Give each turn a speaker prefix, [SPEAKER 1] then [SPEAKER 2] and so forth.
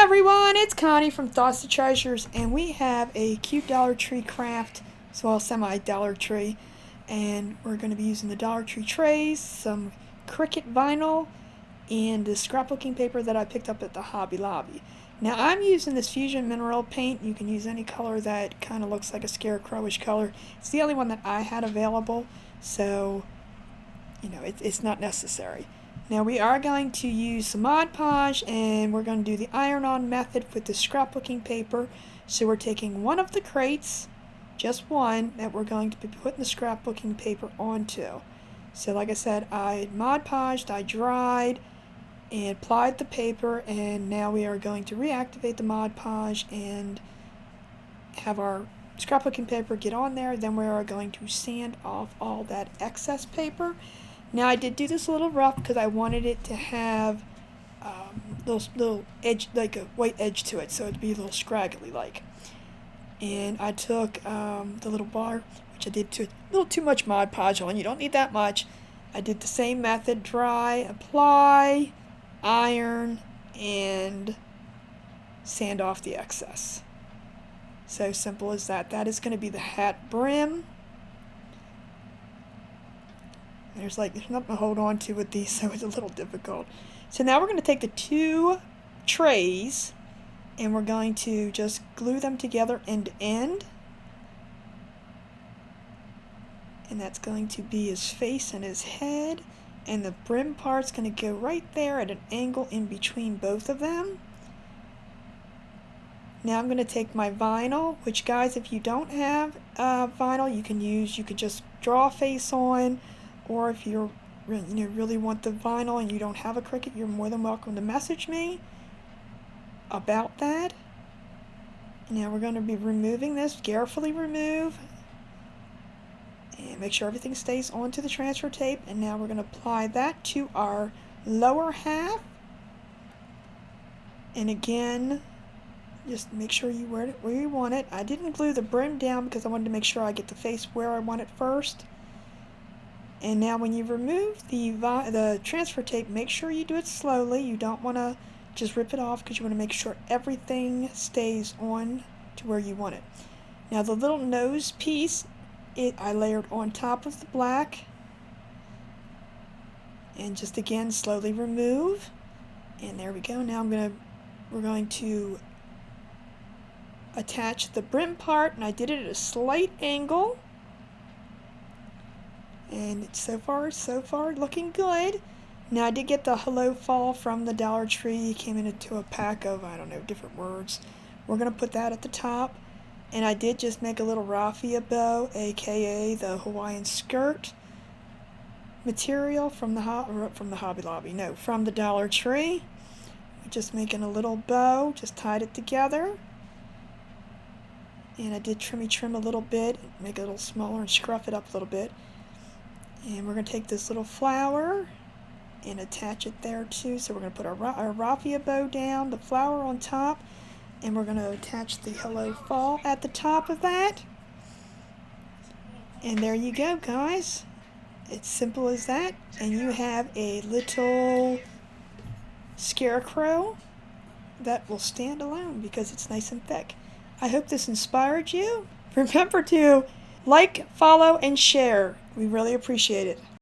[SPEAKER 1] everyone, it's Connie from Thoughts to Treasures, and we have a cute Dollar Tree craft, well, semi-Dollar Tree, and we're going to be using the Dollar Tree trays, some Cricut vinyl, and the scrapbooking paper that I picked up at the Hobby Lobby. Now I'm using this Fusion Mineral paint. You can use any color that kind of looks like a Scarecrowish color. It's the only one that I had available, so it's not necessary. Now we are going to use some Mod Podge, and we're going to do the iron-on method with the scrapbooking paper. So we're taking one of the crates, just one, that we're going to be putting the scrapbooking paper onto. So like I said, I Mod Podged, I dried, and applied the paper, and now we are going to reactivate the Mod Podge and have our scrapbooking paper get on there. Then we are going to sand off all that excess paper. Now I did do this a little rough because I wanted it to have little edge, like a white edge to it, so it'd be a little scraggly like. And I took the little bar, which I did a little too much Mod Podge on. You don't need that much. I did the same method: dry, apply, iron, and sand off the excess. So simple as that. That is going to be the hat brim. There's nothing to hold on to with these, so it's a little difficult. So now we're going to take the two trays and we're going to just glue them together end to end. And that's going to be his face and his head. And the brim part's going to go right there at an angle in between both of them. Now I'm going to take my vinyl, which, guys, if you don't have vinyl, you could just draw a face on. Or if you really want the vinyl and you don't have a Cricut, you're more than welcome to message me about that. Now we're going to be removing this. Carefully remove. And make sure everything stays onto the transfer tape. And now we're going to apply that to our lower half. And again, just make sure you wear it where you want it. I didn't glue the brim down because I wanted to make sure I get the face where I want it first. And now when you remove the transfer tape, make sure you do it slowly. You don't want to just rip it off because you want to make sure everything stays on to where you want it. Now the little nose piece, I layered on top of the black. And just again, slowly remove. And there we go. Now we're going to attach the brim part, and I did it at a slight angle. And it's so far looking good. Now I did get the Hello Fall from the Dollar Tree. It came into a pack of, I don't know, different words. We're going to put that at the top. And I did just make a little raffia bow, aka the Hawaiian skirt material from the Hobby Lobby. No, from the Dollar Tree. Just making a little bow, just tied it together. And I did trim a little bit, make it a little smaller and scruff it up a little bit. And we're going to take this little flower and attach it there too. So we're going to put our raffia bow down, the flower on top, and we're going to attach the Hello Fall at the top of that. And there you go, guys. It's simple as that. And you have a little Scarecrow that will stand alone because it's nice and thick. I hope this inspired you. Remember to like, follow, and share. We really appreciate it.